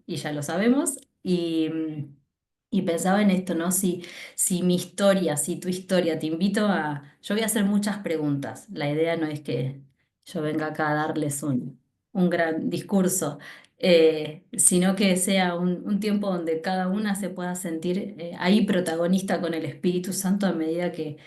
y ya lo sabemos. Y pensaba en esto, ¿no? Si mi historia, si tu historia, te invito a... Yo voy a hacer muchas preguntas. La idea no es que yo venga acá a darles un gran discurso, sino que sea un tiempo donde cada una se pueda sentir ahí protagonista con el Espíritu Santo a medida que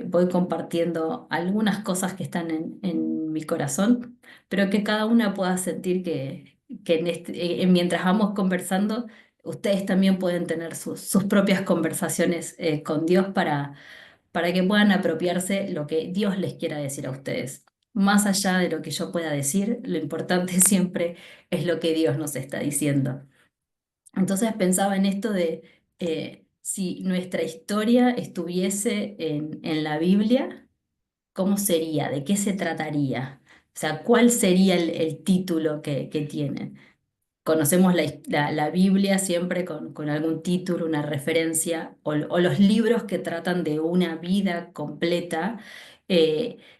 voy compartiendo algunas cosas que están en mi corazón, pero que cada una pueda sentir que mientras vamos conversando, ustedes también pueden tener sus propias conversaciones con Dios para que puedan apropiarse lo que Dios les quiera decir a ustedes. Más allá de lo que yo pueda decir, lo importante siempre es lo que Dios nos está diciendo. Entonces pensaba en esto de si nuestra historia estuviese en la Biblia, ¿cómo sería? ¿De qué se trataría? O sea, ¿cuál sería el título que tiene? Conocemos la Biblia siempre con algún título, una referencia, o los libros que tratan de una vida completa,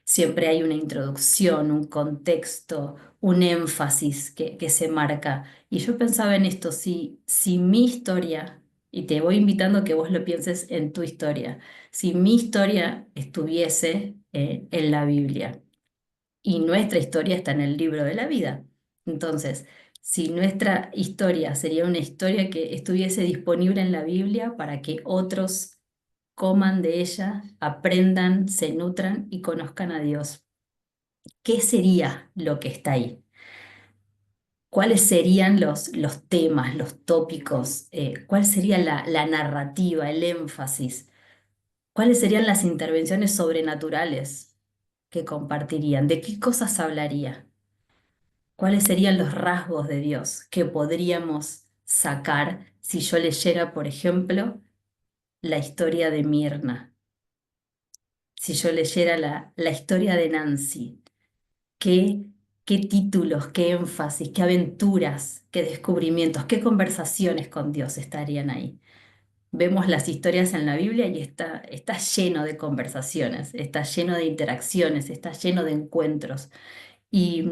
siempre hay una introducción, un contexto, un énfasis que se marca. Y yo pensaba en esto, si mi historia, y te voy invitando a que vos lo pienses en tu historia, si mi historia estuviese en la Biblia y nuestra historia está en el libro de la vida. Entonces, si nuestra historia sería una historia que estuviese disponible en la Biblia para que otros coman de ella, aprendan, se nutran y conozcan a Dios, ¿qué sería lo que está ahí? ¿Cuáles serían los temas, los tópicos? ¿Cuál sería la narrativa, el énfasis? ¿Cuáles serían las intervenciones sobrenaturales que compartirían? ¿De qué cosas hablaría? ¿Cuáles serían los rasgos de Dios que podríamos sacar si yo leyera, por ejemplo, la historia de Mirna? Si yo leyera la historia de Nancy, ¿qué, qué títulos, qué énfasis, qué aventuras, qué descubrimientos, qué conversaciones con Dios estarían ahí? Vemos las historias en la Biblia y está lleno de conversaciones, está lleno de interacciones, está lleno de encuentros. Y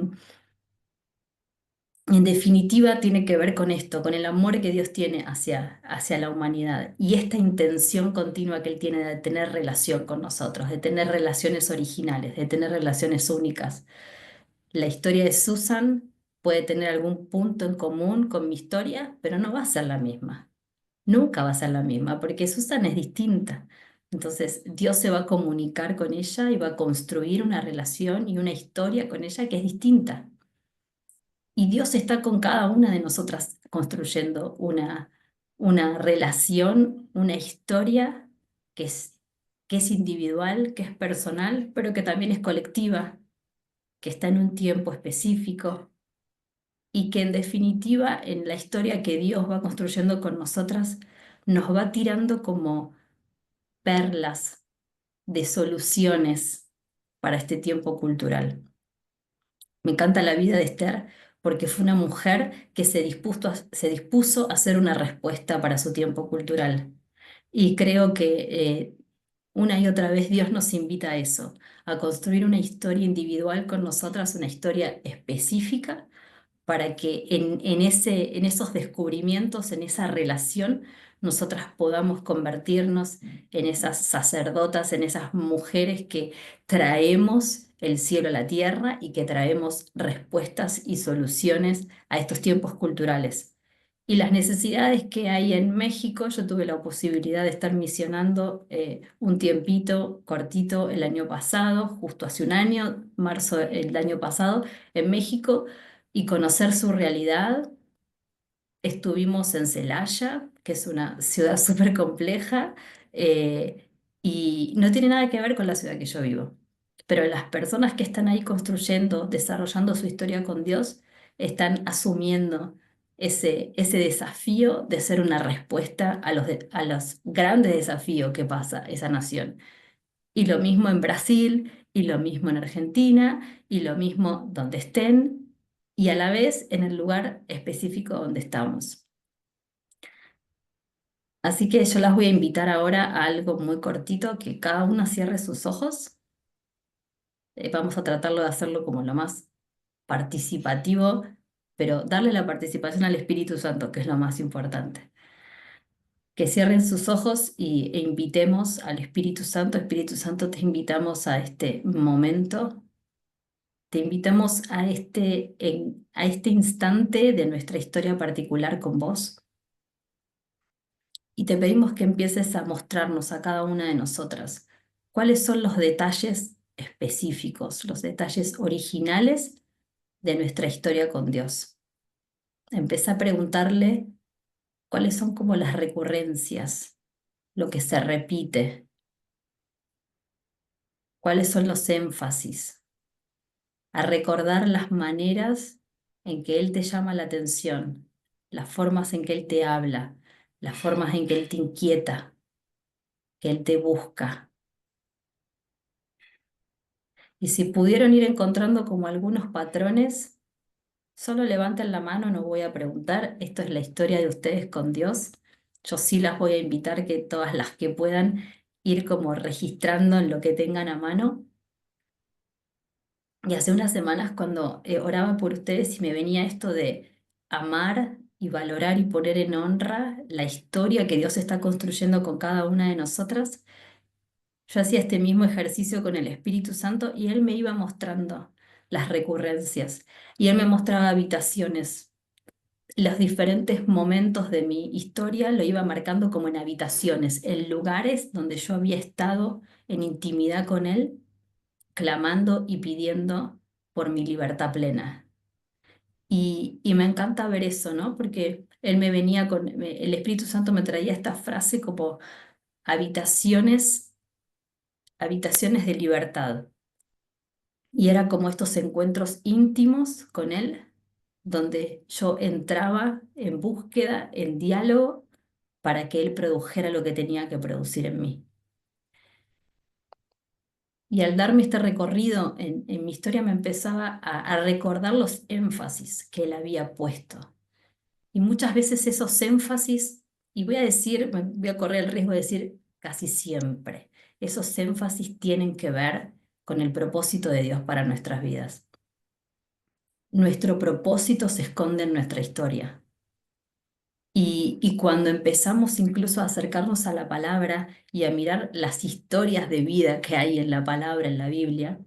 en definitiva, tiene que ver con esto, con el amor que Dios tiene hacia la humanidad y esta intención continua que Él tiene de tener relación con nosotros, de tener relaciones originales, de tener relaciones únicas. La historia de Susan puede tener algún punto en común con mi historia, pero no va a ser la misma. Nunca va a ser la misma, porque Susan es distinta. Entonces, Dios se va a comunicar con ella y va a construir una relación y una historia con ella que es distinta. Y Dios está con cada una de nosotras construyendo una relación, una historia que que es individual, que es personal, pero que también es colectiva, que está en un tiempo específico y que en definitiva en la historia que Dios va construyendo con nosotras nos va tirando como perlas de soluciones para este tiempo cultural. Me encanta la vida de Esther porque fue una mujer que se dispuso a hacer una respuesta para su tiempo cultural. Y creo que una y otra vez Dios nos invita a eso, a construir una historia individual con nosotras, una historia específica para que en esos descubrimientos, en esa relación, nosotras podamos convertirnos en esas sacerdotas, en esas mujeres que traemos el cielo a la tierra y que traemos respuestas y soluciones a estos tiempos culturales. Y las necesidades que hay en México, yo tuve la posibilidad de estar misionando un tiempito cortito el año pasado, justo hace un año, marzo del año pasado, en México y conocer su realidad. Estuvimos en Celaya, que es una ciudad súper compleja, y no tiene nada que ver con la ciudad que yo vivo. Pero las personas que están ahí construyendo, desarrollando su historia con Dios, están asumiendo ese desafío de ser una respuesta a los grandes desafíos que pasa esa nación. Y lo mismo en Brasil, y lo mismo en Argentina, y lo mismo donde estén, y a la vez en el lugar específico donde estamos. Así que yo las voy a invitar ahora a algo muy cortito, que cada uno cierre sus ojos. Vamos a tratarlo de hacerlo como lo más participativo, pero darle la participación al Espíritu Santo, que es lo más importante. Que cierren sus ojos e invitemos al Espíritu Santo. Espíritu Santo, te invitamos a este momento, te invitamos a este instante de nuestra historia particular con vos y te pedimos que empieces a mostrarnos a cada una de nosotras cuáles son los detalles específicos, los detalles originales de nuestra historia con Dios. Empecé a preguntarle cuáles son como las recurrencias, lo que se repite, cuáles son los énfasis, a recordar las maneras en que Él te llama la atención, las formas en que Él te habla, las formas en que Él te inquieta, que Él te busca. Y si pudieron ir encontrando como algunos patrones, solo levanten la mano, no voy a preguntar, esto es la historia de ustedes con Dios. Yo sí las voy a invitar que todas las que puedan ir como registrando en lo que tengan a mano. Y hace unas semanas cuando oraba por ustedes y me venía esto de amar y valorar y poner en honra la historia que Dios está construyendo con cada una de nosotras, yo hacía este mismo ejercicio con el Espíritu Santo y Él me iba mostrando las recurrencias y Él me mostraba habitaciones. Los diferentes momentos de mi historia lo iba marcando como en habitaciones, en lugares donde yo había estado en intimidad con Él, clamando y pidiendo por mi libertad plena. Y me encanta ver eso, ¿no? Porque Él me venía el Espíritu Santo me traía esta frase como habitaciones, habitaciones de libertad. Y era como estos encuentros íntimos con Él, donde yo entraba en búsqueda, en diálogo, para que Él produjera lo que tenía que producir en mí. Y al darme este recorrido en mi historia me empezaba a recordar los énfasis que Él había puesto. Y muchas veces esos énfasis, y voy a decir, voy a correr el riesgo de decir casi siempre, esos énfasis tienen que ver con el propósito de Dios para nuestras vidas. Nuestro propósito se esconde en nuestra historia. Y cuando empezamos incluso a acercarnos a la palabra y a mirar las historias de vida que hay en la palabra, en la Biblia,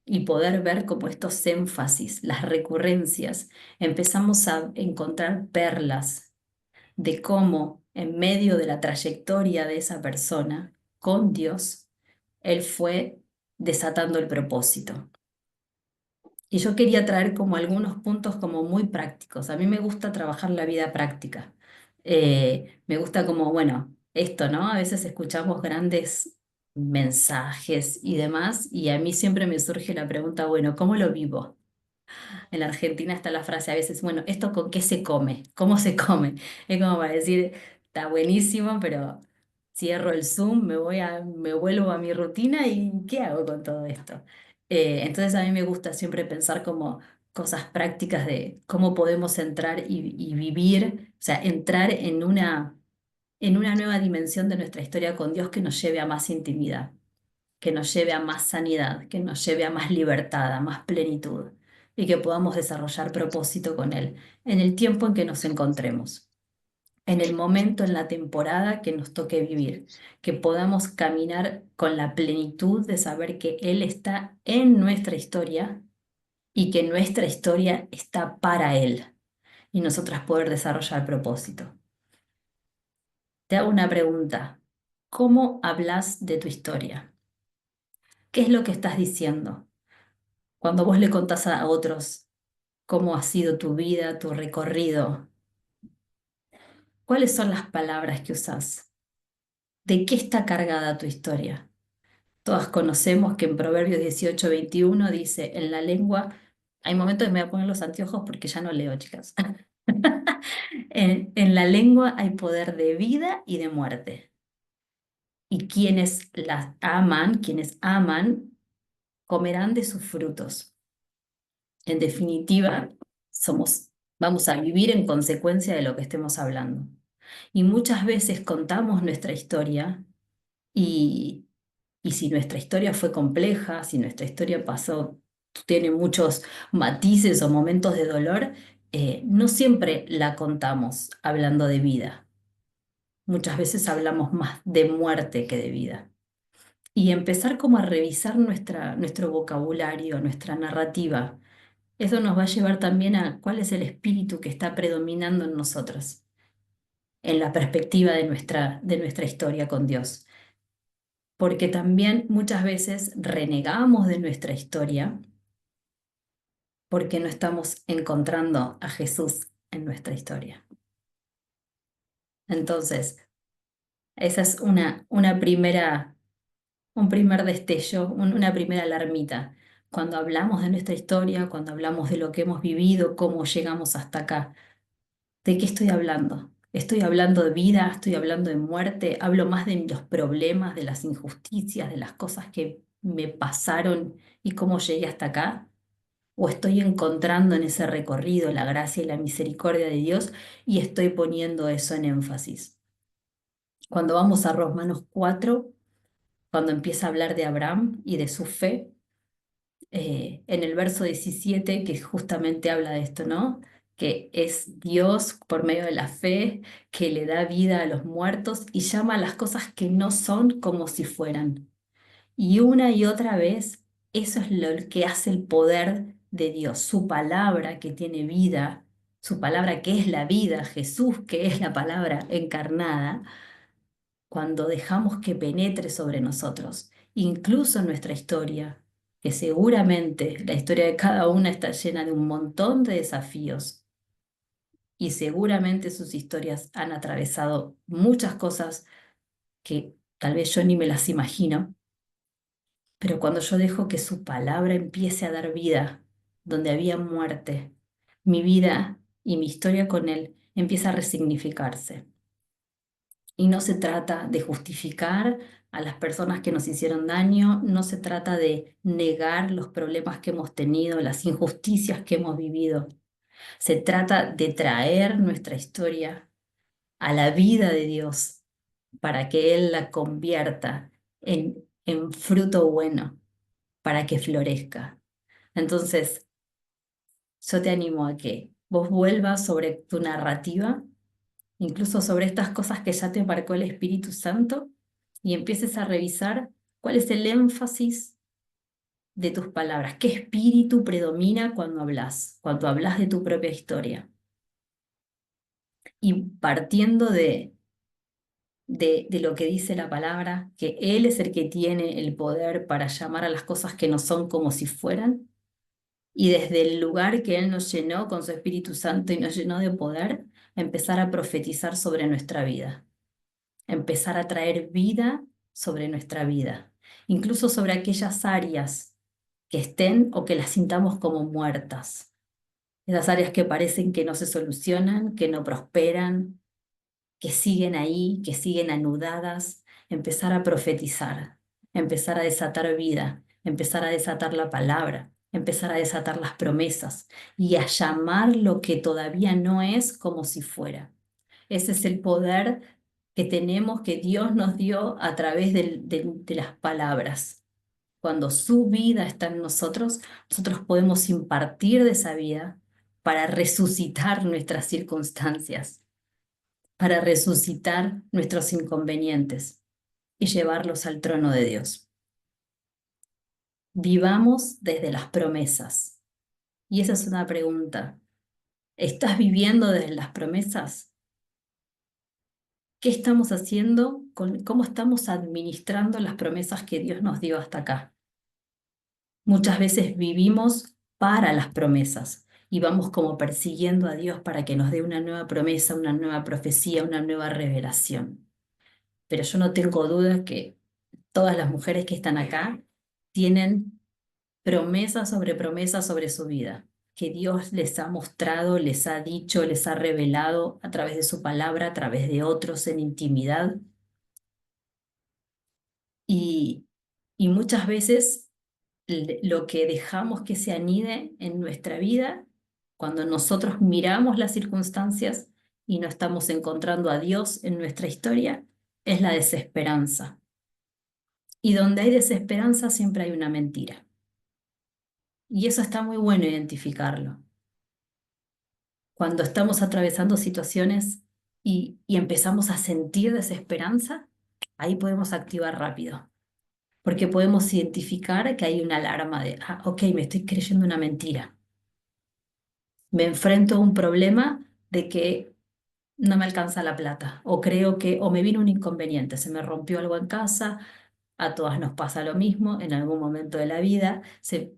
y poder ver como estos énfasis, las recurrencias, empezamos a encontrar perlas de cómo en medio de la trayectoria de esa persona con Dios, Él fue desatando el propósito. Y yo quería traer como algunos puntos como muy prácticos. A mí me gusta trabajar la vida práctica. Me gusta como, bueno, esto, ¿no? A veces escuchamos grandes mensajes y demás, y a mí siempre me surge la pregunta, bueno, ¿cómo lo vivo? En la Argentina está la frase a veces, bueno, ¿esto con qué se come? ¿Cómo se come? Es como para decir, está buenísimo, pero cierro el Zoom, me vuelvo a mi rutina y ¿qué hago con todo esto? Entonces a mí me gusta siempre pensar como cosas prácticas de cómo podemos entrar y vivir, o sea, entrar en una nueva dimensión de nuestra historia con Dios que nos lleve a más intimidad, que nos lleve a más sanidad, que nos lleve a más libertad, a más plenitud y que podamos desarrollar propósito con Él en el tiempo en que nos encontremos, en el momento, en la temporada que nos toque vivir, que podamos caminar con la plenitud de saber que Él está en nuestra historia y que nuestra historia está para Él y nosotras poder desarrollar propósito. Te hago una pregunta. ¿Cómo hablas de tu historia? ¿Qué es lo que estás diciendo? Cuando vos le contás a otros cómo ha sido tu vida, tu recorrido, ¿cuáles son las palabras que usás? ¿De qué está cargada tu historia? Todas conocemos que en Proverbios 18:21 dice, en la lengua, hay momentos que me voy a poner los anteojos porque ya no leo, chicas. En la lengua hay poder de vida y de muerte. Y quienes aman, comerán de sus frutos. En definitiva, vamos a vivir en consecuencia de lo que estemos hablando. Y muchas veces contamos nuestra historia y, y si nuestra historia fue compleja, si nuestra historia tiene muchos matices o momentos de dolor, no siempre la contamos hablando de vida. Muchas veces hablamos más de muerte que de vida. Y empezar como a revisar nuestro vocabulario, nuestra narrativa. Eso nos va a llevar también a cuál es el espíritu que está predominando en nosotros, en la perspectiva de nuestra historia con Dios. Porque también muchas veces renegamos de nuestra historia porque no estamos encontrando a Jesús en nuestra historia. Entonces, esa es un primer destello, una primera alarmita. Cuando hablamos de nuestra historia, cuando hablamos de lo que hemos vivido, cómo llegamos hasta acá, ¿de qué estoy hablando? ¿Estoy hablando de vida? ¿Estoy hablando de muerte? ¿Hablo más de los problemas, de las injusticias, de las cosas que me pasaron y cómo llegué hasta acá? ¿O estoy encontrando en ese recorrido la gracia y la misericordia de Dios y estoy poniendo eso en énfasis? Cuando vamos a Romanos 4, cuando empieza a hablar de Abraham y de su fe, en el verso 17, que justamente habla de esto, ¿no? Que es Dios por medio de la fe que le da vida a los muertos y llama a las cosas que no son como si fueran. Y una y otra vez, eso es lo que hace el poder de Dios, su palabra que tiene vida, su palabra que es la vida, Jesús que es la palabra encarnada, cuando dejamos que penetre sobre nosotros, incluso nuestra historia, que seguramente la historia de cada una está llena de un montón de desafíos y seguramente sus historias han atravesado muchas cosas que tal vez yo ni me las imagino, pero cuando yo dejo que su palabra empiece a dar vida donde había muerte, mi vida y mi historia con él empieza a resignificarse. Y no se trata de justificar a las personas que nos hicieron daño, no se trata de negar los problemas que hemos tenido, las injusticias que hemos vivido. Se trata de traer nuestra historia a la vida de Dios para que Él la convierta en fruto bueno, para que florezca. Entonces, yo te animo a que vos vuelvas sobre tu narrativa, incluso sobre estas cosas que ya te marcó el Espíritu Santo, y empieces a revisar cuál es el énfasis de tus palabras, qué espíritu predomina cuando hablas de tu propia historia. Y partiendo de lo que dice la palabra, que Él es el que tiene el poder para llamar a las cosas que no son como si fueran, y desde el lugar que Él nos llenó con su Espíritu Santo y nos llenó de poder, empezar a profetizar sobre nuestra vida. Empezar a traer vida sobre nuestra vida, incluso sobre aquellas áreas que estén o que las sintamos como muertas, esas áreas que parecen que no se solucionan, que no prosperan, que siguen ahí, que siguen anudadas, empezar a profetizar, empezar a desatar vida, empezar a desatar la palabra, empezar a desatar las promesas y a llamar lo que todavía no es como si fuera. Ese es el poder que tenemos, que Dios nos dio a través de las palabras. Cuando su vida está en nosotros, nosotros podemos impartir de esa vida para resucitar nuestras circunstancias, para resucitar nuestros inconvenientes y llevarlos al trono de Dios. Vivamos desde las promesas. Y esa es una pregunta. ¿Estás viviendo desde las promesas? ¿Qué estamos haciendo cómo estamos administrando las promesas que Dios nos dio hasta acá? Muchas veces vivimos para las promesas y vamos como persiguiendo a Dios para que nos dé una nueva promesa, una nueva profecía, una nueva revelación. Pero yo no tengo duda que todas las mujeres que están acá tienen promesa sobre su vida, que Dios les ha mostrado, les ha dicho, les ha revelado a través de su palabra, a través de otros en intimidad. Y, y muchas veces lo que dejamos que se anide en nuestra vida, cuando nosotros miramos las circunstancias y no estamos encontrando a Dios en nuestra historia, es la desesperanza. Y donde hay desesperanza siempre hay una mentira. Y eso está muy bueno identificarlo. Cuando estamos atravesando situaciones y empezamos a sentir desesperanza, ahí podemos activar rápido, porque podemos identificar que hay una alarma de, ah, ok, me estoy creyendo una mentira. Me enfrento a un problema de que no me alcanza la plata, o creo que, o me vino un inconveniente, se me rompió algo en casa, a todas nos pasa lo mismo en algún momento de la vida,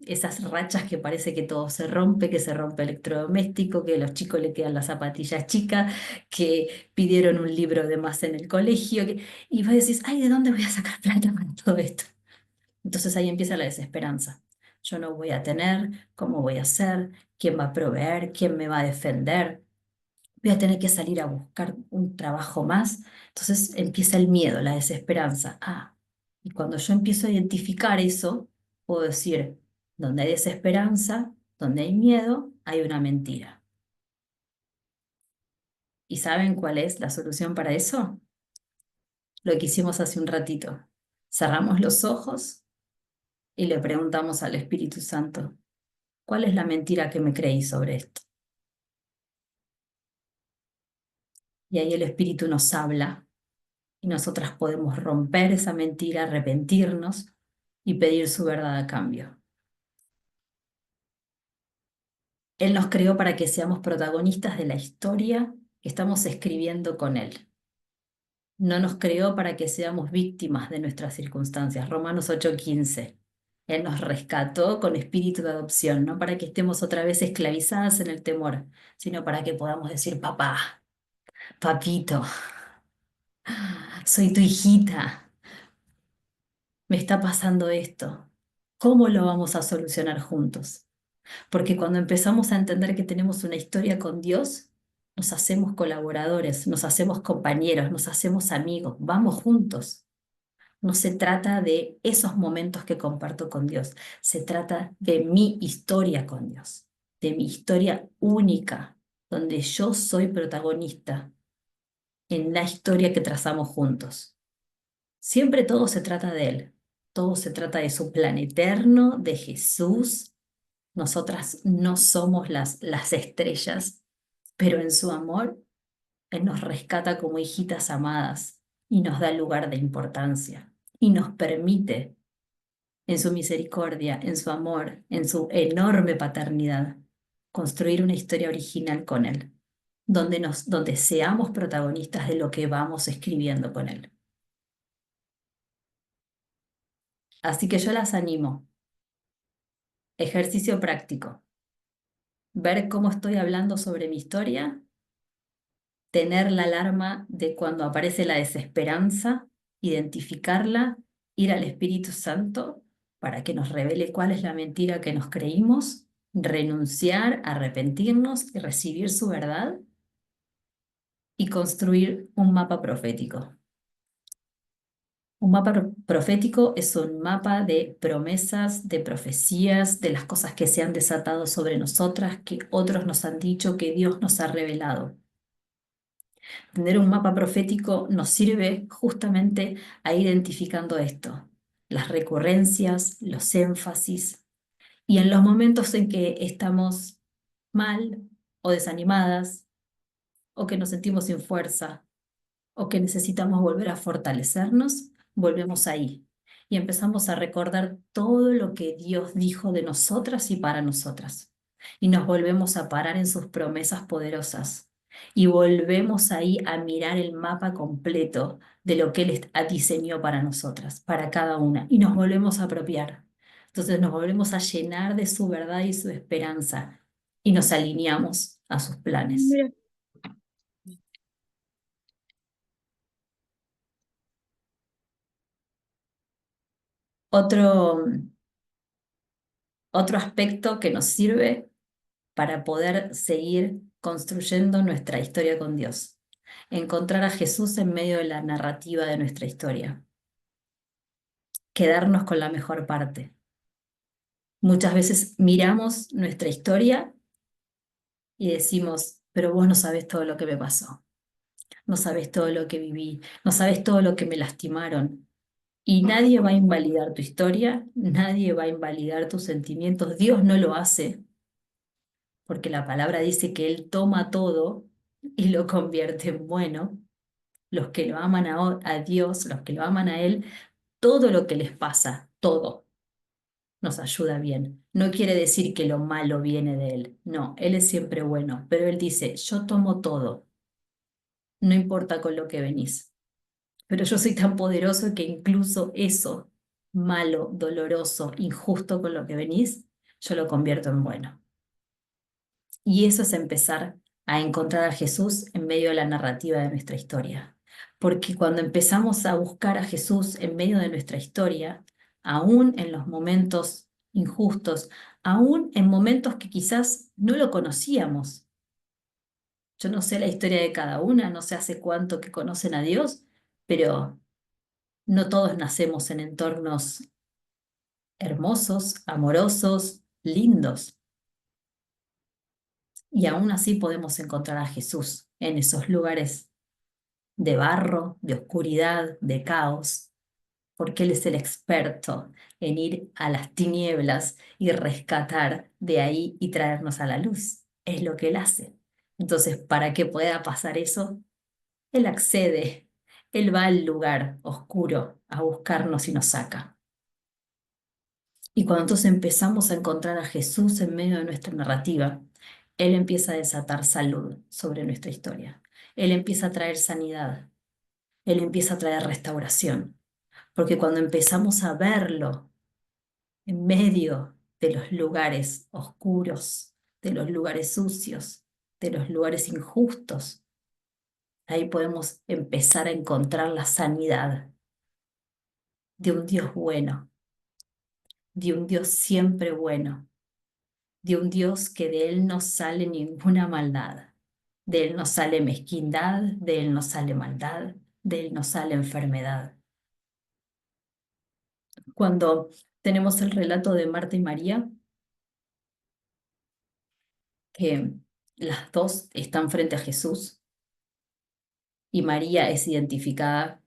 esas rachas que parece que todo se rompe, que se rompe electrodoméstico, que a los chicos le quedan las zapatillas chicas, que pidieron un libro de más en el colegio, y vos decís, ay, ¿de dónde voy a sacar plata para todo esto? Entonces ahí empieza la desesperanza. Yo no voy a tener, ¿cómo voy a hacer? ¿Quién va a proveer? ¿Quién me va a defender? Voy a tener que salir a buscar un trabajo más. Entonces empieza el miedo, la desesperanza. Ah, y cuando yo empiezo a identificar eso, puedo decir, donde hay desesperanza, donde hay miedo, hay una mentira. ¿Y saben cuál es la solución para eso? Lo que hicimos hace un ratito. Cerramos los ojos y le preguntamos al Espíritu Santo, ¿cuál es la mentira que me creí sobre esto? Y ahí el Espíritu nos habla y nosotras podemos romper esa mentira, arrepentirnos y pedir su verdad a cambio. Él nos creó para que seamos protagonistas de la historia que estamos escribiendo con Él. No nos creó para que seamos víctimas de nuestras circunstancias. Romanos 8:15. Él nos rescató con espíritu de adopción, no para que estemos otra vez esclavizadas en el temor, sino para que podamos decir, papá, papito, soy tu hijita, me está pasando esto. ¿Cómo lo vamos a solucionar juntos? Porque cuando empezamos a entender que tenemos una historia con Dios, nos hacemos colaboradores, nos hacemos compañeros, nos hacemos amigos, vamos juntos. No se trata de esos momentos que comparto con Dios, se trata de mi historia con Dios, de mi historia única, donde yo soy protagonista en la historia que trazamos juntos. Siempre todo se trata de Él, todo se trata de su plan eterno, de Jesús. Nosotras no somos las estrellas, pero en su amor, Él nos rescata como hijitas amadas y nos da lugar de importancia y nos permite, en su misericordia, en su amor, en su enorme paternidad, construir una historia original con Él, donde seamos protagonistas de lo que vamos escribiendo con Él. Así que yo las animo. Ejercicio práctico. Ver cómo estoy hablando sobre mi historia, tener la alarma de cuando aparece la desesperanza, identificarla, ir al Espíritu Santo para que nos revele cuál es la mentira que nos creímos, renunciar, arrepentirnos y recibir su verdad y construir un mapa profético. Un mapa profético es un mapa de promesas, de profecías, de las cosas que se han desatado sobre nosotras, que otros nos han dicho, que Dios nos ha revelado. Tener un mapa profético nos sirve justamente a ir identificando esto, las recurrencias, los énfasis, y en los momentos en que estamos mal o desanimadas, o que nos sentimos sin fuerza, o que necesitamos volver a fortalecernos, volvemos ahí y empezamos a recordar todo lo que Dios dijo de nosotras y para nosotras. Y nos volvemos a parar en sus promesas poderosas. Y volvemos ahí a mirar el mapa completo de lo que Él diseñó para nosotras, para cada una. Y nos volvemos a apropiar. Entonces nos volvemos a llenar de su verdad y su esperanza. Y nos alineamos a sus planes. Mira, Otro, otro aspecto que nos sirve para poder seguir construyendo nuestra historia con Dios. Encontrar a Jesús en medio de la narrativa de nuestra historia. Quedarnos con la mejor parte. Muchas veces miramos nuestra historia y decimos, pero vos no sabés todo lo que me pasó, no sabés todo lo que viví, no sabés todo lo que me lastimaron. Y nadie va a invalidar tu historia, nadie va a invalidar tus sentimientos, Dios no lo hace. porque la palabra dice que Él toma todo y lo convierte en bueno. Los que lo aman a Dios, los que lo aman a Él, todo lo que les pasa, todo nos ayuda bien. No quiere decir que lo malo viene de Él, no, Él es siempre bueno, pero Él dice, yo tomo todo, no importa con lo que venís, pero yo soy tan poderoso que incluso eso malo, doloroso, injusto con lo que venís, yo lo convierto en bueno. Y eso es empezar a encontrar a Jesús en medio de la narrativa de nuestra historia. Porque cuando empezamos a buscar a Jesús en medio de nuestra historia, aún en los momentos injustos, aún en momentos que quizás no lo conocíamos. Yo no sé la historia de cada una, no sé hace cuánto que conocen a Dios, pero no todos nacemos en entornos hermosos, amorosos, lindos. Y aún así podemos encontrar a Jesús en esos lugares de barro, de oscuridad, de caos, porque Él es el experto en ir a las tinieblas y rescatar de ahí y traernos a la luz. Es lo que Él hace. Entonces, para que pueda pasar eso, Él accede, Él va al lugar oscuro a buscarnos y nos saca. Y cuando entonces empezamos a encontrar a Jesús en medio de nuestra narrativa, Él empieza a desatar salud sobre nuestra historia. Él empieza a traer sanidad. Él empieza a traer restauración. Porque cuando empezamos a verlo en medio de los lugares oscuros, de los lugares sucios, de los lugares injustos, ahí podemos empezar a encontrar la sanidad de un Dios bueno, de un Dios siempre bueno, de un Dios que de Él no sale ninguna maldad, de Él no sale mezquindad, de Él no sale maldad, de Él no sale enfermedad. Cuando tenemos el relato de Marta y María, que las dos están frente a Jesús y María es identificada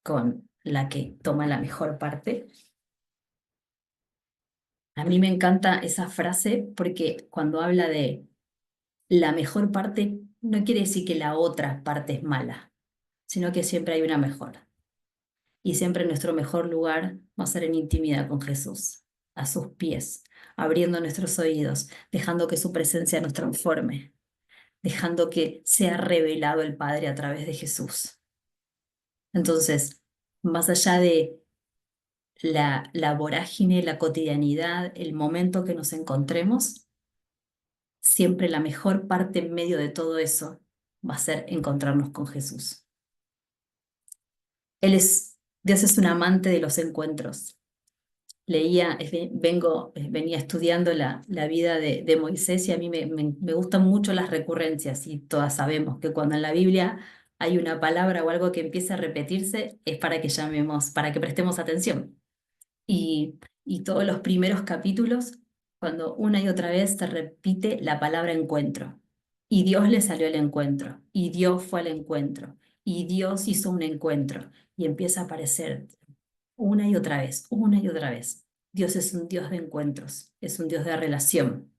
con la que toma la mejor parte. A mí me encanta esa frase porque cuando habla de la mejor parte, no quiere decir que la otra parte es mala, sino que siempre hay una mejor. Y siempre nuestro mejor lugar va a ser en intimidad con Jesús, a sus pies, abriendo nuestros oídos, dejando que su presencia nos transforme, dejando que sea revelado el Padre a través de Jesús. Entonces, más allá de la vorágine, la cotidianidad, el momento que nos encontremos, siempre la mejor parte en medio de todo eso va a ser encontrarnos con Jesús. Dios es un amante de los encuentros. Venía estudiando la vida de Moisés y a mí me gustan mucho las recurrencias y todas sabemos que cuando en la Biblia hay una palabra o algo que empieza a repetirse es para que llamemos, para que prestemos atención. Y todos los primeros capítulos, cuando una y otra vez se repite la palabra encuentro. Y Dios le salió al encuentro, y Dios fue al encuentro, y Dios hizo un encuentro, y empieza a aparecer una y otra vez, una y otra vez. Dios es un Dios de encuentros, es un Dios de relación.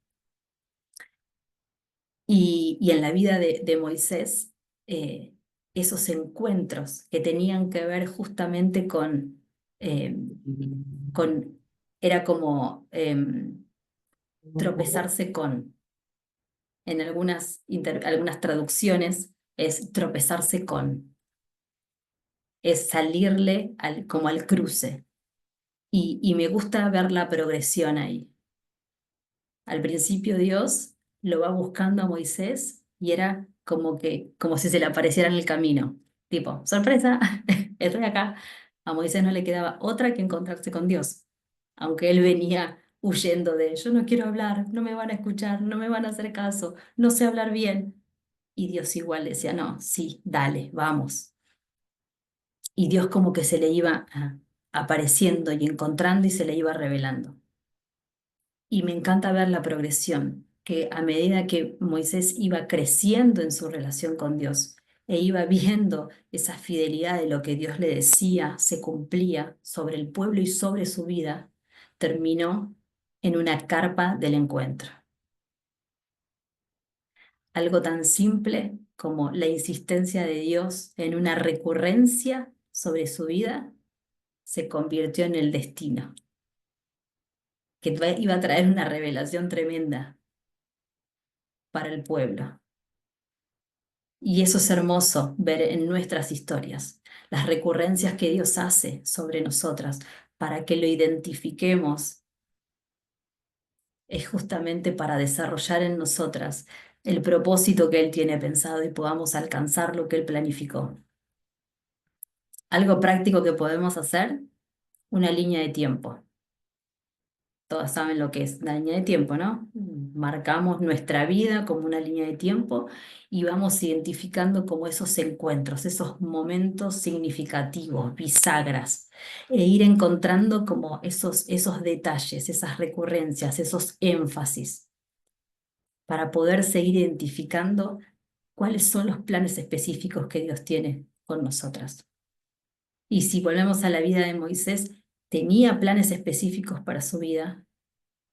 Y en la vida de Moisés, eh, esos encuentros que tenían que ver justamente eh, con era como tropezarse con, en algunas traducciones es tropezarse con, es salirle como al cruce. Y me gusta ver la progresión ahí. Al principio Dios lo va buscando a Moisés y era como si se le apareciera en el camino. Tipo, sorpresa, estoy acá. A Moisés no le quedaba otra que encontrarse con Dios, aunque él venía huyendo de, yo no quiero hablar, no me van a escuchar, no me van a hacer caso, no sé hablar bien. Y Dios igual decía, no, sí, dale, vamos. Y Dios como que se le iba apareciendo y encontrando y se le iba revelando. Y me encanta ver la progresión, que a medida que Moisés iba creciendo en su relación con Dios e iba viendo esa fidelidad de lo que Dios le decía se cumplía sobre el pueblo y sobre su vida, terminó en una carpa del encuentro. Algo tan simple como la insistencia de Dios en una recurrencia sobre su vida se convirtió en el destino, que iba a traer una revelación tremenda para el pueblo. Y eso es hermoso ver en nuestras historias, las recurrencias que Dios hace sobre nosotras para que lo identifiquemos, es justamente para desarrollar en nosotras el propósito que Él tiene pensado y podamos alcanzar lo que Él planificó. Algo práctico que podemos hacer, una línea de tiempo. Todas saben lo que es la línea de tiempo, ¿no? Marcamos nuestra vida como una línea de tiempo y vamos identificando como esos encuentros, esos momentos significativos, bisagras, e ir encontrando como esos detalles, esas recurrencias, esos énfasis, para poder seguir identificando cuáles son los planes específicos que Dios tiene con nosotras. Y si volvemos a la vida de Moisés, tenía planes específicos para su vida,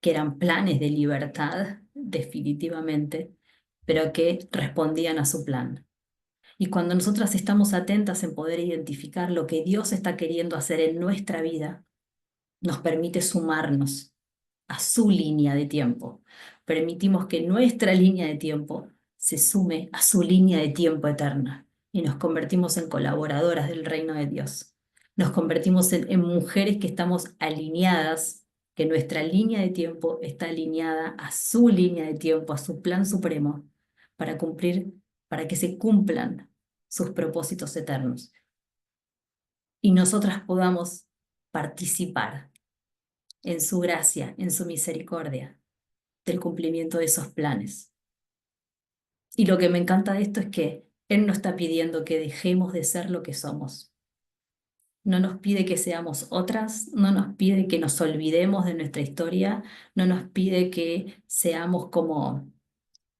que eran planes de libertad, definitivamente, pero que respondían a su plan. Y cuando nosotras estamos atentas en poder identificar lo que Dios está queriendo hacer en nuestra vida, nos permite sumarnos a su línea de tiempo. Permitimos que nuestra línea de tiempo se sume a su línea de tiempo eterna y nos convertimos en colaboradoras del reino de Dios. Nos convertimos en mujeres que estamos alineadas, que nuestra línea de tiempo está alineada a su línea de tiempo, a su plan supremo, para cumplir, para que se cumplan sus propósitos eternos y nosotras podamos participar en su gracia, en su misericordia, del cumplimiento de esos planes. Y lo que me encanta de esto es que Él no está pidiendo que dejemos de ser lo que somos. No nos pide que seamos otras, no nos pide que nos olvidemos de nuestra historia, no nos pide que seamos como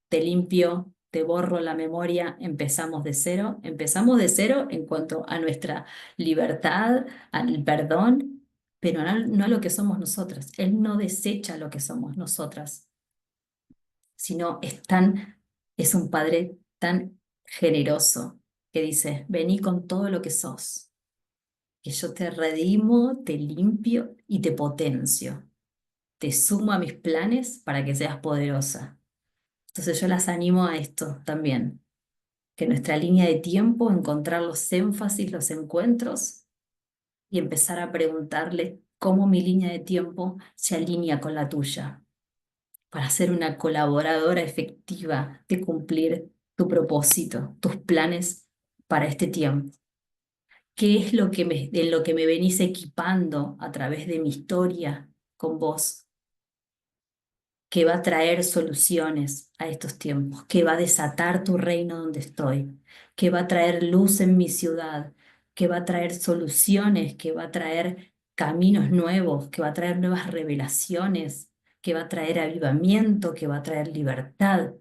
te limpio, te borro la memoria, empezamos de cero. Empezamos de cero en cuanto a nuestra libertad, al perdón, pero no a lo que somos nosotras. Él no desecha lo que somos nosotras, sino es un padre tan generoso que dice, vení con todo lo que sos, que yo te redimo, te limpio y te potencio. Te sumo a mis planes para que seas poderosa. Entonces yo las animo a esto también, que nuestra línea de tiempo, encontrar los énfasis, los encuentros y empezar a preguntarle cómo mi línea de tiempo se alinea con la tuya, para ser una colaboradora efectiva de cumplir tu propósito, tus planes para este tiempo. ¿Qué es lo que en lo que me venís equipando a través de mi historia con vos? Que va a traer soluciones a estos tiempos, que va a desatar tu reino donde estoy, que va a traer luz en mi ciudad, que va a traer soluciones, que va a traer caminos nuevos, que va a traer nuevas revelaciones, que va a traer avivamiento, que va a traer libertad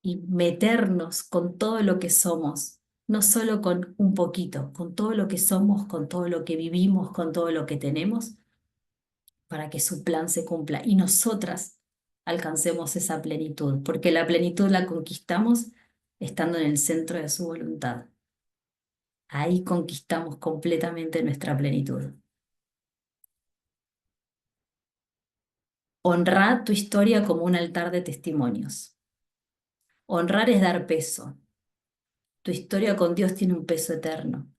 y meternos con todo lo que somos, no solo con un poquito, con todo lo que somos, con todo lo que vivimos, con todo lo que tenemos para que su plan se cumpla y nosotras alcancemos esa plenitud, porque la plenitud la conquistamos estando en el centro de su voluntad. Ahí conquistamos completamente nuestra plenitud. Honrar tu historia como un altar de testimonios. Honrar es dar peso. Tu historia con Dios tiene un peso eterno.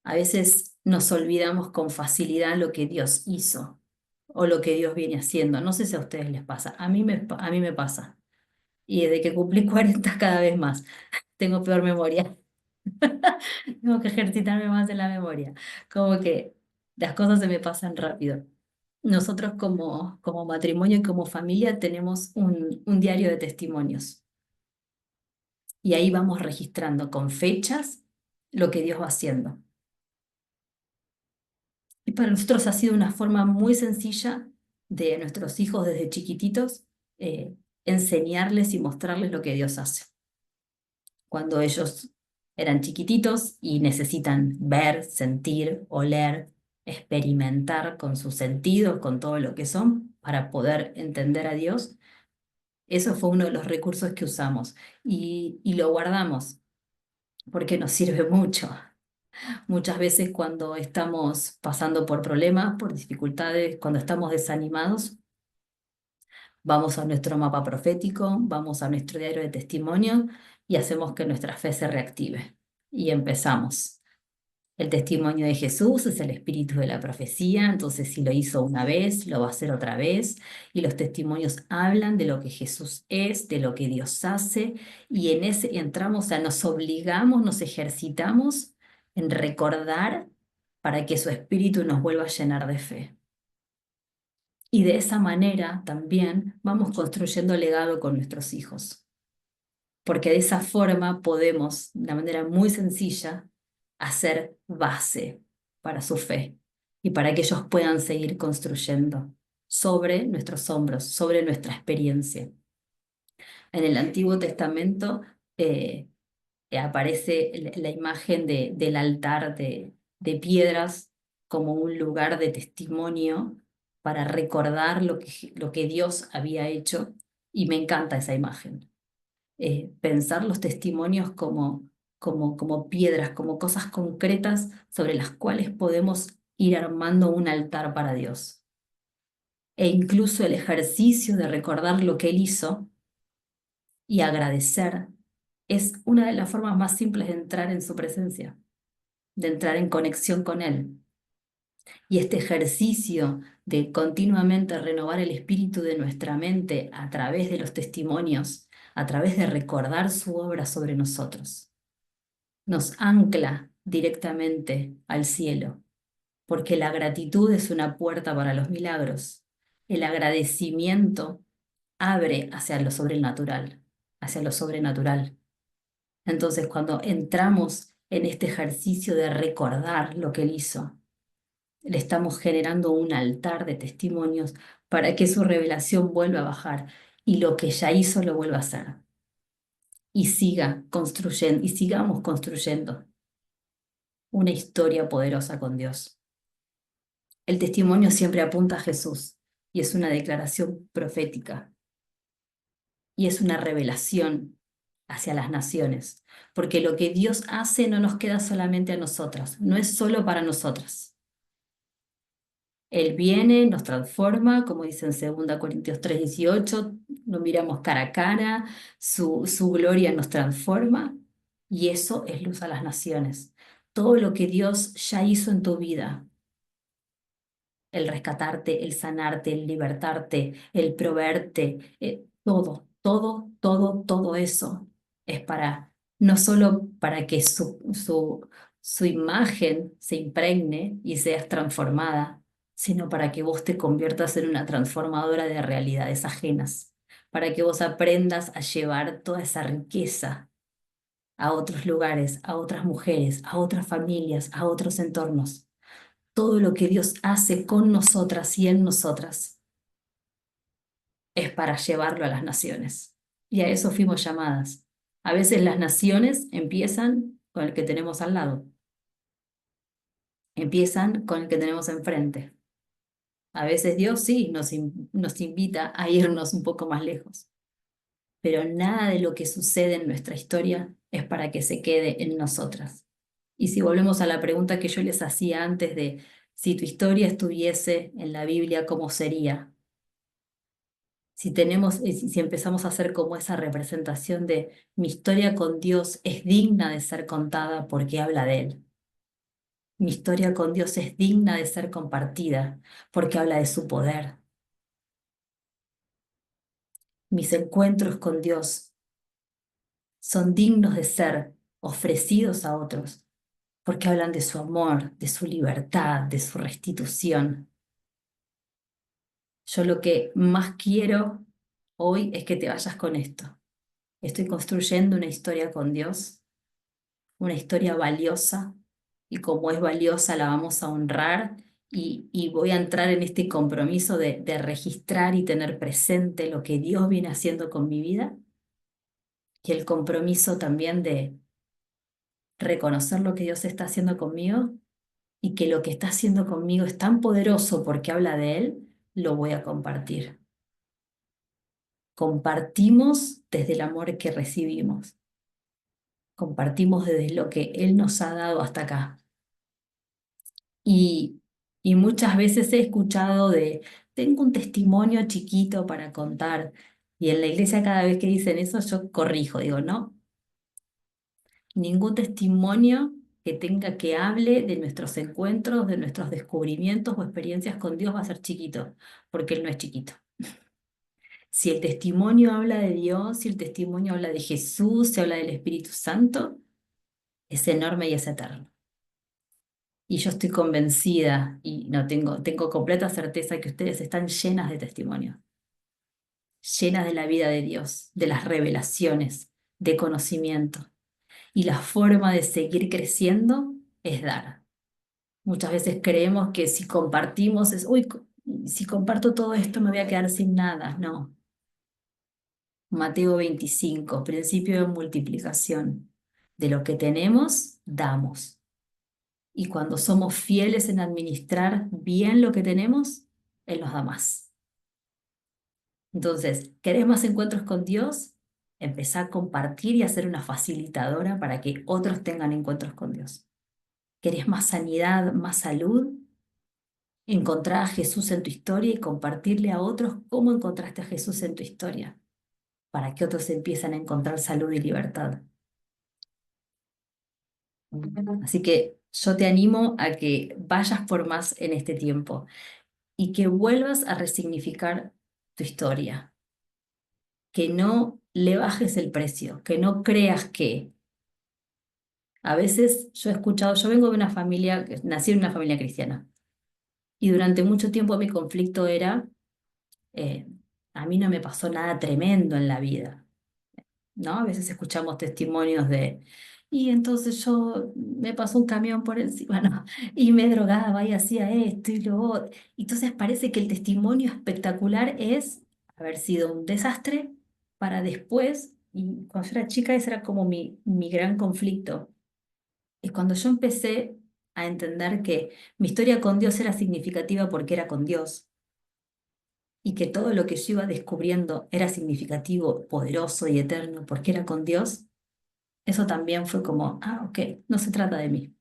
A veces nos olvidamos con facilidad lo que Dios hizo o lo que Dios viene haciendo. No sé si a ustedes les pasa. A mí me pasa. Y desde que cumplí 40 cada vez más. Tengo peor memoria. Tengo que ejercitarme más en la memoria. Como que las cosas se me pasan rápido. Nosotros como matrimonio y como familia tenemos un diario de testimonios. Y ahí vamos registrando con fechas lo que Dios va haciendo. Y para nosotros ha sido una forma muy sencilla de nuestros hijos desde chiquititos enseñarles y mostrarles lo que Dios hace. Cuando ellos eran chiquititos y necesitan ver, sentir, oler, experimentar con sus sentidos, con todo lo que son, para poder entender a Dios, Eso fue uno de los recursos que usamos y lo guardamos porque nos sirve mucho. Muchas veces cuando estamos pasando por problemas, por dificultades, cuando estamos desanimados, vamos a nuestro mapa profético, vamos a nuestro diario de testimonio y hacemos que nuestra fe se reactive. Y empezamos. El testimonio de Jesús es el espíritu de la profecía, entonces si lo hizo una vez, lo va a hacer otra vez. Y los testimonios hablan de lo que Jesús es, de lo que Dios hace, y en ese entramos, o sea, nos obligamos, nos ejercitamos en recordar para que su espíritu nos vuelva a llenar de fe. Y de esa manera también vamos construyendo legado con nuestros hijos, porque de esa forma podemos, de una manera muy sencilla, hacer base para su fe y para que ellos puedan seguir construyendo sobre nuestros hombros, sobre nuestra experiencia. En el Antiguo Testamento eh, aparece la imagen del altar de piedras como un lugar de testimonio para recordar lo que Dios había hecho, y me encanta esa imagen. Pensar los testimonios como piedras, como cosas concretas sobre las cuales podemos ir armando un altar para Dios. E incluso el ejercicio de recordar lo que Él hizo y agradecer es una de las formas más simples de entrar en su presencia, de entrar en conexión con Él. Y este ejercicio de continuamente renovar el espíritu de nuestra mente a través de los testimonios, a través de recordar su obra sobre nosotros, nos ancla directamente al cielo, porque la gratitud es una puerta para los milagros. El agradecimiento abre hacia lo sobrenatural, hacia lo sobrenatural. Entonces, cuando entramos en este ejercicio de recordar lo que Él hizo, le estamos generando un altar de testimonios para que su revelación vuelva a bajar y lo que ya hizo lo vuelva a hacer. Y siga construyendo, y sigamos construyendo una historia poderosa con Dios. El testimonio siempre apunta a Jesús y es una declaración profética y es una revelación hacia las naciones, porque lo que Dios hace no nos queda solamente a nosotras, no es solo para nosotras. Él viene, nos transforma, como dice en 2 Corintios 3:18, lo miramos cara a cara, su gloria nos transforma y eso es luz a las naciones. Todo lo que Dios ya hizo en tu vida, el rescatarte, el sanarte, el libertarte, el proveerte, todo eso es para, no solo para que su imagen se impregne y seas transformada, sino para que vos te conviertas en una transformadora de realidades ajenas, para que vos aprendas a llevar toda esa riqueza a otros lugares, a otras mujeres, a otras familias, a otros entornos. Todo lo que Dios hace con nosotras y en nosotras es para llevarlo a las naciones. Y a eso fuimos llamadas. A veces las naciones empiezan con el que tenemos al lado, empiezan con el que tenemos enfrente. A veces Dios sí nos invita a irnos un poco más lejos, pero nada de lo que sucede en nuestra historia es para que se quede en nosotras. Y si volvemos a la pregunta que yo les hacía antes de si tu historia estuviese en la Biblia, ¿cómo sería? Si empezamos a hacer como esa representación de mi historia con Dios es digna de ser contada porque habla de Él. Mi historia con Dios es digna de ser compartida porque habla de su poder. Mis encuentros con Dios son dignos de ser ofrecidos a otros porque hablan de su amor, de su libertad, de su restitución. Yo lo que más quiero hoy es que te vayas con esto. Estoy construyendo una historia con Dios, una historia valiosa, y como es valiosa la vamos a honrar y voy a entrar en este compromiso de registrar y tener presente lo que Dios viene haciendo con mi vida y el compromiso también de reconocer lo que Dios está haciendo conmigo y que lo que está haciendo conmigo es tan poderoso porque habla de Él, lo voy a compartir. Compartimos desde el amor que recibimos. Compartimos desde lo que Él nos ha dado hasta acá. Y, y muchas veces he escuchado tengo un testimonio chiquito para contar. Y en la iglesia cada vez que dicen eso yo corrijo, digo, no, ningún testimonio que tenga que hable de nuestros encuentros, de nuestros descubrimientos o experiencias con Dios va a ser chiquito, porque Él no es chiquito. Si el testimonio habla de Dios, si el testimonio habla de Jesús, si habla del Espíritu Santo, es enorme y es eterno. Y yo estoy convencida y no tengo completa certeza que ustedes están llenas de testimonio, llenas de la vida de Dios, de las revelaciones, de conocimiento. Y la forma de seguir creciendo es dar. Muchas veces creemos que si compartimos uy, si comparto todo esto me voy a quedar sin nada. No. Mateo 25, principio de multiplicación. De lo que tenemos, damos. Y cuando somos fieles en administrar bien lo que tenemos, Él nos da más. Entonces, ¿querés más encuentros con Dios? Empezá a compartir y a ser una facilitadora para que otros tengan encuentros con Dios. ¿Querés más sanidad, más salud? Encontrar a Jesús en tu historia y compartirle a otros cómo encontraste a Jesús en tu historia, para que otros empiecen a encontrar salud y libertad. Así que yo te animo a que vayas por más en este tiempo y que vuelvas a resignificar tu historia, que no le bajes el precio, que no creas que... A veces yo he escuchado, yo vengo de una familia, nací en una familia cristiana, y durante mucho tiempo mi conflicto era, eh, a mí no me pasó nada tremendo en la vida. ¿No? A veces escuchamos testimonios y entonces yo me pasó un camión por encima, ¿no? Y me drogaba y hacía esto y lo otro. Entonces parece que el testimonio espectacular es haber sido un desastre para después, y cuando yo era chica ese era como mi gran conflicto. Y cuando yo empecé a entender que mi historia con Dios era significativa porque era con Dios, y que todo lo que yo iba descubriendo era significativo, poderoso y eterno porque era con Dios, eso también fue como, ok, no se trata de mí,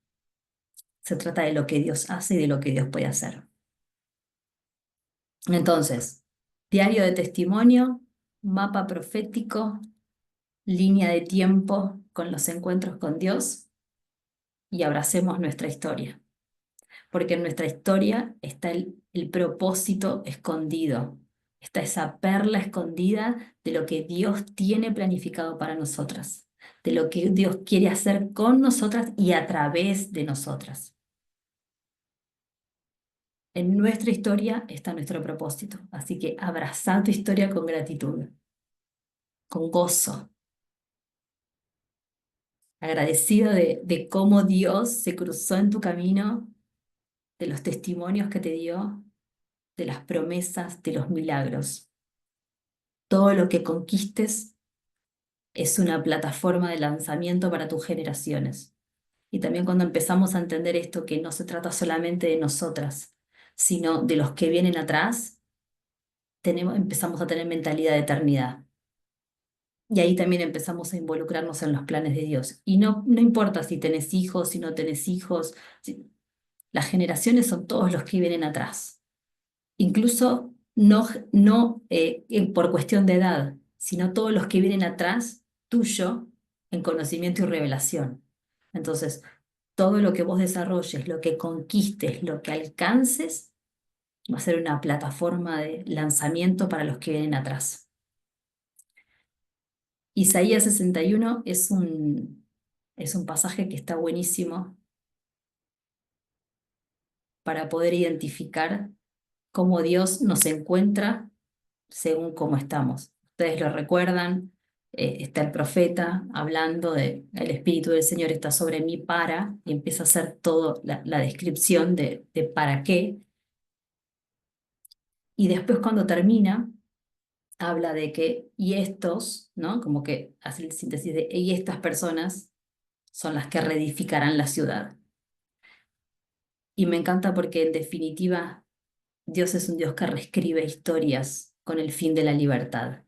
se trata de lo que Dios hace y de lo que Dios puede hacer. Entonces, diario de testimonio, mapa profético, línea de tiempo con los encuentros con Dios y abracemos nuestra historia, porque en nuestra historia está el propósito escondido, está esa perla escondida de lo que Dios tiene planificado para nosotras, de lo que Dios quiere hacer con nosotras y a través de nosotras. En nuestra historia está nuestro propósito, así que abraza tu historia con gratitud, con gozo, agradecido de cómo Dios se cruzó en tu camino, de los testimonios que te dio, de las promesas, de los milagros. Todo lo que conquistes es una plataforma de lanzamiento para tus generaciones. Y también cuando empezamos a entender esto, que no se trata solamente de nosotras, sino de los que vienen atrás, empezamos a tener mentalidad de eternidad. Y ahí también empezamos a involucrarnos en los planes de Dios. Y no importa si tenés hijos, si no tenés hijos, las generaciones son todos los que vienen atrás. Incluso no por cuestión de edad, sino todos los que vienen atrás tuyo en conocimiento y revelación. Entonces, todo lo que vos desarrolles, lo que conquistes, lo que alcances, va a ser una plataforma de lanzamiento para los que vienen atrás. Isaías 61 es un pasaje que está buenísimo para poder identificar cómo Dios nos encuentra según cómo estamos. Ustedes lo recuerdan, está el profeta hablando el Espíritu del Señor está sobre mí y empieza a hacer toda la descripción de para qué. Y después cuando termina, habla de que, y estos, ¿no? Como que hace el síntesis de, y estas personas son las que reedificarán la ciudad. Y me encanta porque en definitiva Dios es un Dios que reescribe historias con el fin de la libertad.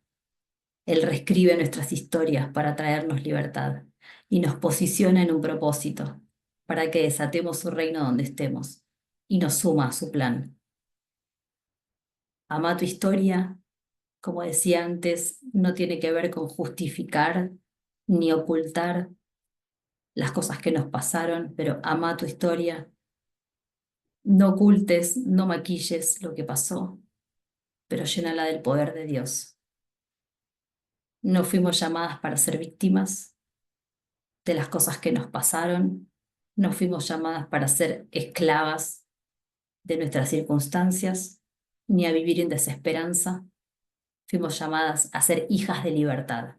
Él reescribe nuestras historias para traernos libertad y nos posiciona en un propósito para que desatemos su reino donde estemos y nos suma a su plan. Ama tu historia, como decía antes, no tiene que ver con justificar ni ocultar las cosas que nos pasaron, pero ama tu historia. No ocultes, no maquilles lo que pasó, pero llénala del poder de Dios. No fuimos llamadas para ser víctimas de las cosas que nos pasaron. No fuimos llamadas para ser esclavas de nuestras circunstancias, ni a vivir en desesperanza. Fuimos llamadas a ser hijas de libertad.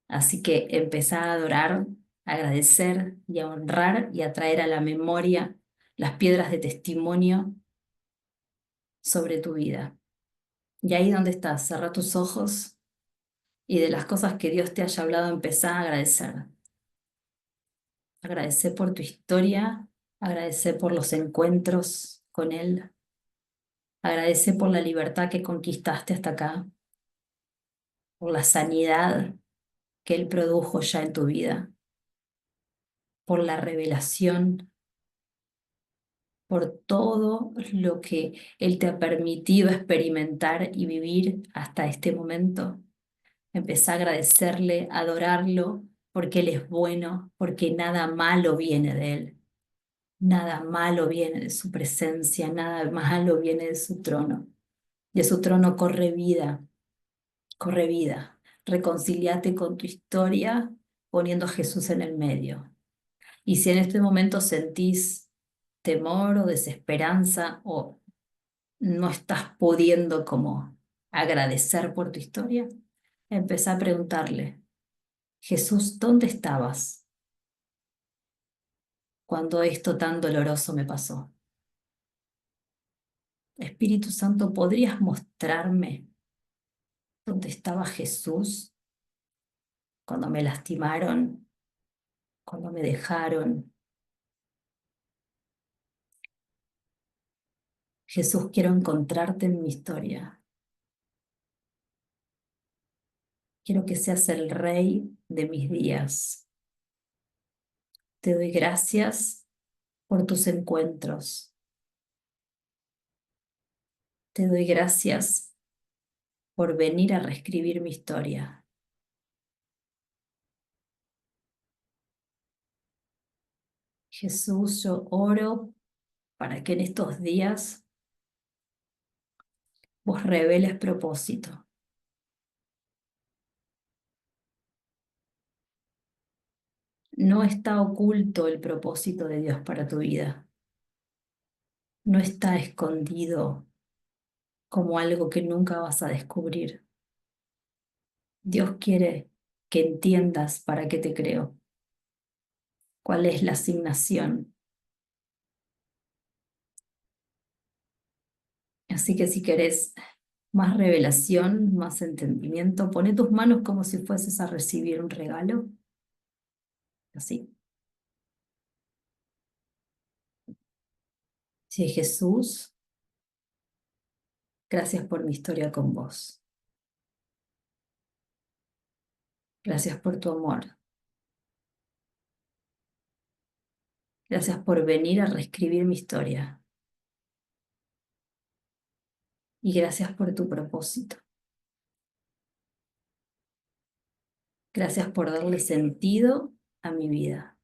Así que empezá a adorar, a agradecer y a honrar y a traer a la memoria las piedras de testimonio sobre tu vida. Y ahí donde estás, cerrá tus ojos y de las cosas que Dios te haya hablado, empezá a agradecer. Agradecer por tu historia, agradecer por los encuentros con Él, agradecer por la libertad que conquistaste hasta acá, por la sanidad que Él produjo ya en tu vida, por la revelación, por todo lo que Él te ha permitido experimentar y vivir hasta este momento. Empezá a agradecerle, a adorarlo, porque Él es bueno, porque nada malo viene de Él. Nada malo viene de su presencia, nada malo viene de su trono. De su trono corre vida, corre vida. Reconcíliate con tu historia poniendo a Jesús en el medio. Y si en este momento sentís temor o desesperanza o no estás pudiendo como agradecer por tu historia, empezá a preguntarle, Jesús, ¿dónde estabas cuando esto tan doloroso me pasó? Espíritu Santo, ¿podrías mostrarme dónde estaba Jesús cuando me lastimaron, cuando me dejaron? Jesús, quiero encontrarte en mi historia. Quiero que seas el rey de mis días. Te doy gracias por tus encuentros. Te doy gracias por venir a reescribir mi historia. Jesús, yo oro para que en estos días vos reveles propósito. No está oculto el propósito de Dios para tu vida. No está escondido como algo que nunca vas a descubrir. Dios quiere que entiendas para qué te creó, cuál es la asignación. Así que si querés más revelación, más entendimiento, pone tus manos como si fueses a recibir un regalo. Así. Sí, Jesús, gracias por mi historia con vos. Gracias por tu amor. Gracias por venir a reescribir mi historia. Y gracias por tu propósito. Gracias por darle sentido a mi vida.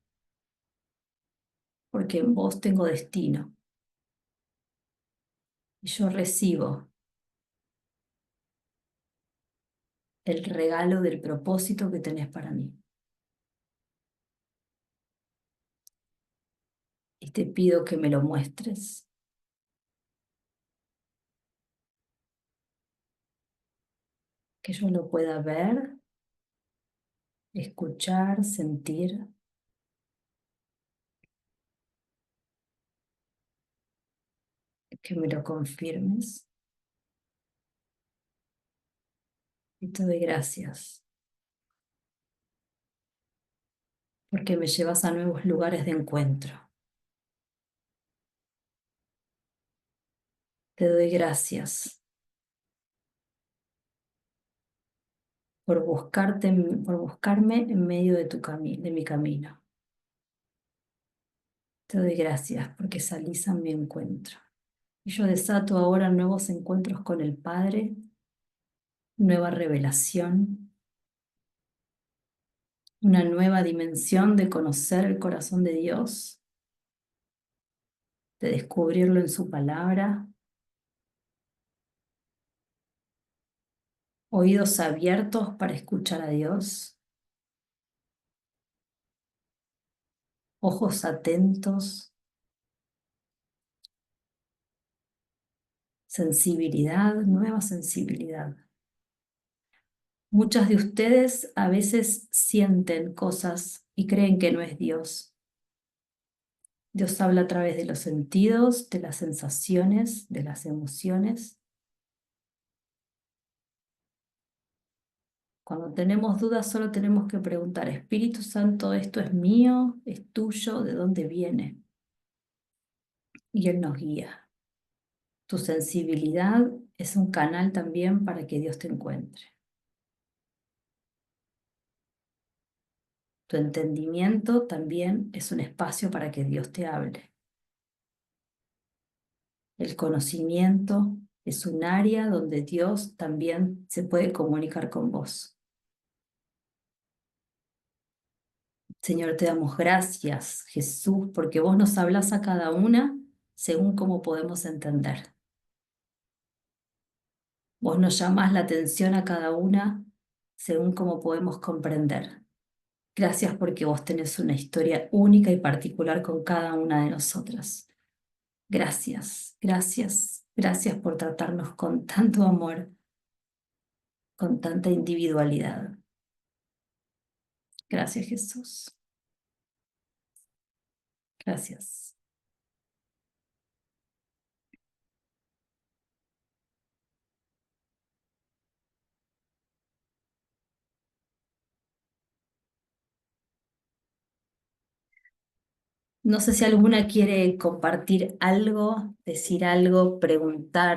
Porque en vos tengo destino. Y yo recibo el regalo del propósito que tenés para mí. Y te pido que me lo muestres, que yo lo pueda ver, escuchar, sentir, que me lo confirmes. Y te doy gracias, porque me llevas a nuevos lugares de encuentro. Te doy gracias, por buscarme en medio de de mi camino. Te doy gracias porque salís a mi encuentro. Y yo desato ahora nuevos encuentros con el Padre, nueva revelación, una nueva dimensión de conocer el corazón de Dios, de descubrirlo en su palabra, oídos abiertos para escuchar a Dios, ojos atentos, sensibilidad, nueva sensibilidad. Muchas de ustedes a veces sienten cosas y creen que no es Dios. Dios habla a través de los sentidos, de las sensaciones, de las emociones. Cuando tenemos dudas, solo tenemos que preguntar, Espíritu Santo, ¿esto es mío? ¿Es tuyo? ¿De dónde viene? Y Él nos guía. Tu sensibilidad es un canal también para que Dios te encuentre. Tu entendimiento también es un espacio para que Dios te hable. El conocimiento es un área donde Dios también se puede comunicar con vos. Señor, te damos gracias, Jesús, porque vos nos hablas a cada una según cómo podemos entender. Vos nos llamás la atención a cada una según cómo podemos comprender. Gracias porque vos tenés una historia única y particular con cada una de nosotras. Gracias, gracias, gracias por tratarnos con tanto amor, con tanta individualidad. Gracias, Jesús. Gracias. No sé si alguna quiere compartir algo, decir algo, preguntar.